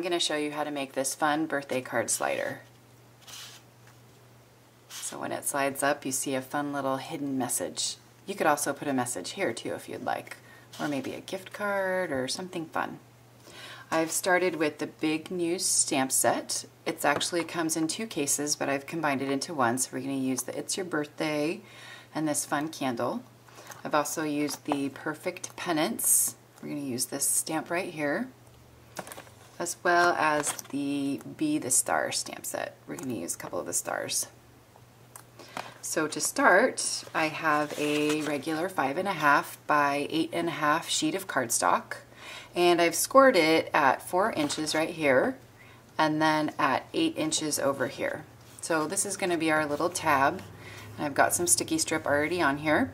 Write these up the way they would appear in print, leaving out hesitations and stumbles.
going to show you how to make this fun birthday card slider. So when it slides up, you see a fun little hidden message. You could also put a message here too if you'd like, or maybe a gift card or something fun. I've started with the Big News stamp set. It actually comes in 2 cases, but I've combined it into one. So we're going to use the It's Your Birthday and this fun candle. I've also used the Perfect Pennants. We're going to use this stamp right here, as well as the Be the Star stamp set. We're going to use a couple of the stars. So to start, I have a regular 5.5 by 8.5 sheet of cardstock, and I've scored it at 4 inches right here, and then at 8 inches over here. So this is going to be our little tab, and I've got some sticky strip already on here,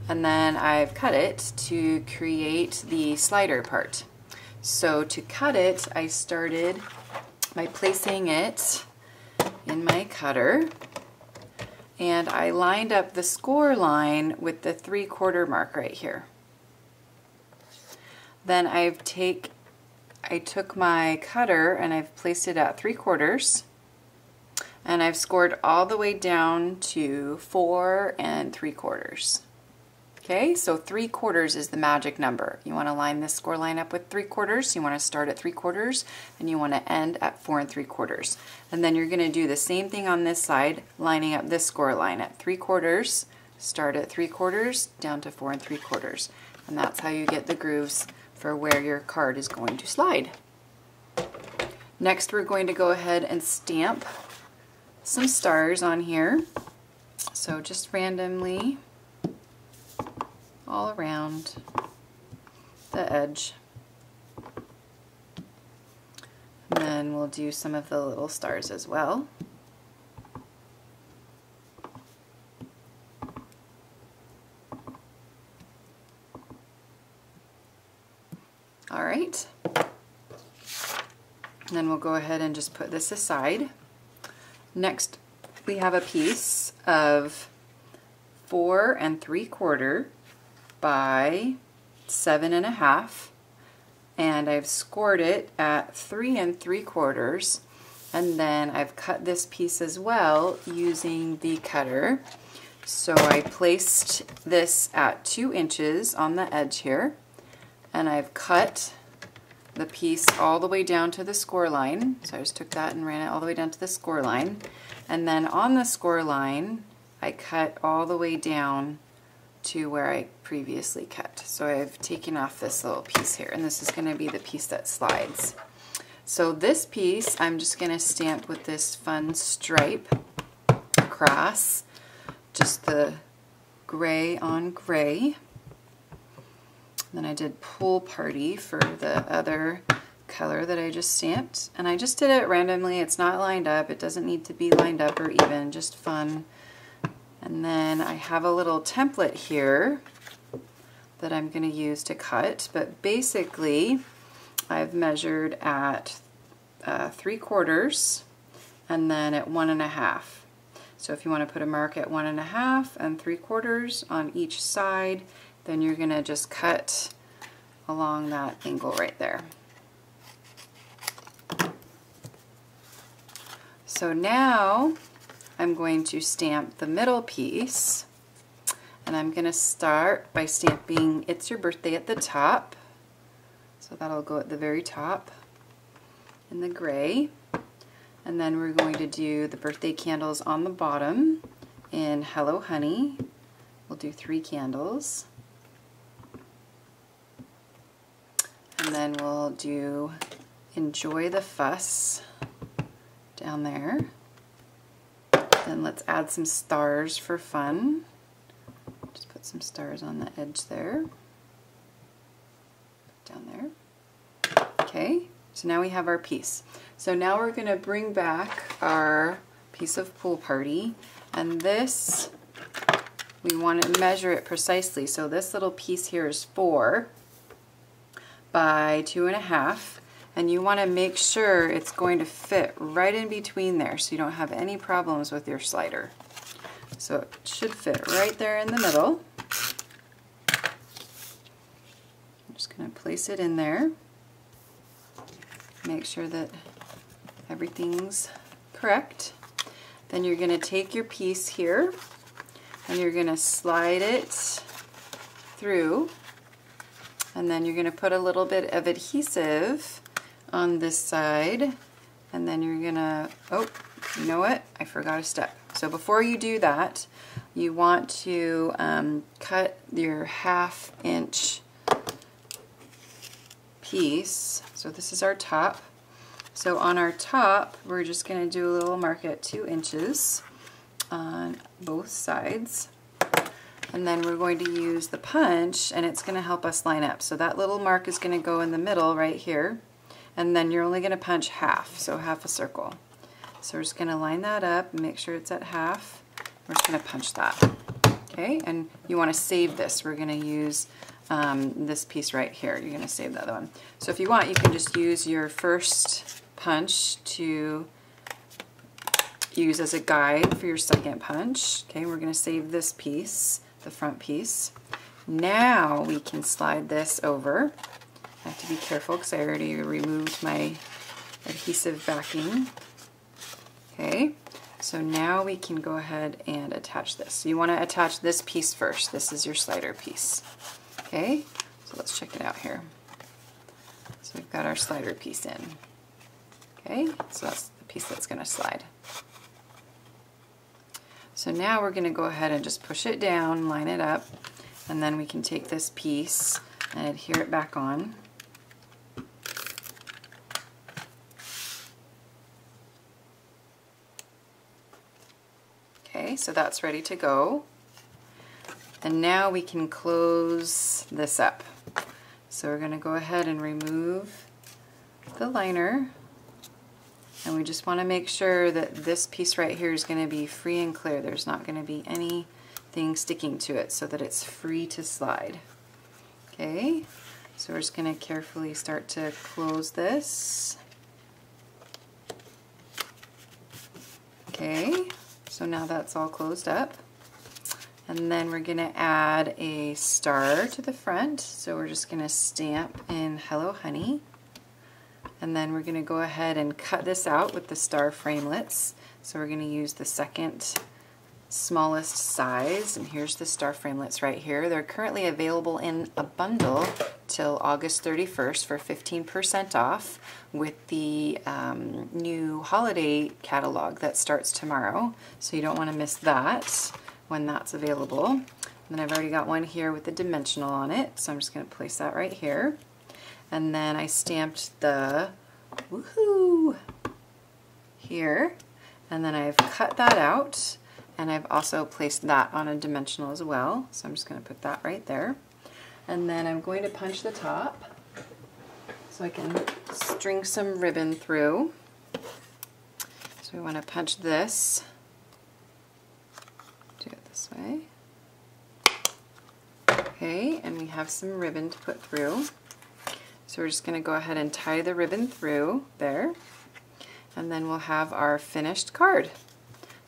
and then I've cut it to create the slider part. So to cut it, I started by placing it in my cutter, and I lined up the score line with the 3/4 mark right here. Then I took my cutter and I've placed it at 3/4, and I've scored all the way down to 4 3/4. Okay, so 3/4 is the magic number. You want to line this score line up with 3/4. You want to start at 3/4 and you want to end at 4 3/4. And then you're going to do the same thing on this side, lining up this score line at 3/4, start at 3/4, down to 4 3/4. And that's how you get the grooves for where your card is going to slide. Next, we're going to go ahead and stamp some stars on here. So just randomly all around the edge. And then we'll do some of the little stars as well. All right. And then we'll go ahead and just put this aside. Next, we have a piece of 4 3/4 by 7.5, and I've scored it at 3 3/4, and then I've cut this piece as well using the cutter. So I placed this at 2 inches on the edge here, and I've cut the piece all the way down to the score line. So I just took that and ran it all the way down to the score line, and then on the score line I cut all the way down to where I previously cut. So I've taken off this little piece here, and this is going to be the piece that slides. So this piece I'm just going to stamp with this fun stripe across, just the gray on gray. Then I did Pool Party for the other color that I just stamped, and I just did it randomly. It's not lined up. It doesn't need to be lined up or even, just fun. And then I have a little template here that I'm going to use to cut, but basically I've measured at 3/4 and then at 1.5. So if you want to put a mark at 1.5 and 3/4 on each side, then you're going to just cut along that angle right there. So now I'm going to stamp the middle piece, and I'm going to start by stamping It's Your Birthday at the top. So that'll go at the very top in the gray. And then we're going to do the birthday candles on the bottom in Hello Honey. We'll do 3 candles. And then we'll do Enjoy the Fuss down there. Then let's add some stars for fun. Just put some stars on the edge there. Down there. Okay, so now we have our piece. So now we're going to bring back our piece of Pool Party, and this, we want to measure it precisely. So this little piece here is 4 by 2.5, and you want to make sure it's going to fit right in between there so you don't have any problems with your slider. So it should fit right there in the middle. I'm just going to place it in there. Make sure that everything's correct. Then you're going to take your piece here and you're going to slide it through, and then you're going to put a little bit of adhesive on this side, and then you're going to, oh, you know what? I forgot a step. So before you do that, you want to cut your 1/2 inch piece. So this is our top. So on our top, we're just going to do a little mark at 2 inches on both sides. And then we're going to use the punch, and it's going to help us line up. So that little mark is going to go in the middle right here. And then you're only going to punch half, so half a circle. So we're just going to line that up and make sure it's at half. We're just going to punch that. Okay, and you want to save this. We're going to use this piece right here. You're going to save the other one. So if you want, you can just use your first punch to use as a guide for your second punch. Okay, we're going to save this piece, the front piece. Now we can slide this over. I have to be careful because I already removed my adhesive backing. Okay, so now we can go ahead and attach this. So you want to attach this piece first. This is your slider piece. Okay, so let's check it out here. So we've got our slider piece in. Okay, so that's the piece that's going to slide. So now we're going to go ahead and just push it down, line it up, and then we can take this piece and adhere it back on. Okay, so that's ready to go. And now we can close this up. So we're going to go ahead and remove the liner. And we just want to make sure that this piece right here is going to be free and clear. There's not going to be anything sticking to it, so that it's free to slide. Okay, so we're just going to carefully start to close this. Okay, so now that's all closed up. And then we're going to add a star to the front. So we're just going to stamp in Hello Honey. And then we're going to go ahead and cut this out with the star framelits. So we're going to use the second smallest size. And here's the star framelits right here. They're currently available in a bundle till August 31st for 15% off with the new holiday catalog that starts tomorrow. So you don't want to miss that when that's available. And then I've already got one here with the dimensional on it, so I'm just going to place that right here. And then I stamped the woohoo here, and then I've cut that out, and I've also placed that on a dimensional as well. So I'm just going to put that right there. And then I'm going to punch the top so I can string some ribbon through. So we want to punch this. Do it this way. Okay, and we have some ribbon to put through. So we're just going to go ahead and tie the ribbon through there, and then we'll have our finished card.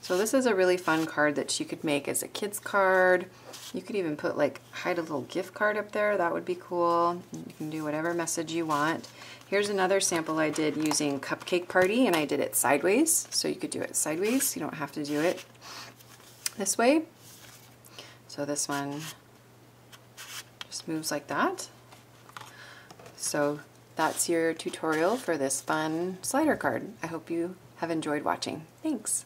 So this is a really fun card that you could make as a kid's card. You could even put hide a little gift card up there. That would be cool. You can do whatever message you want. Here's another sample I did using Cupcake Party, and I did it sideways. So you could do it sideways. You don't have to do it this way. So this one just moves like that. So that's your tutorial for this fun slider card. I hope you have enjoyed watching. Thanks.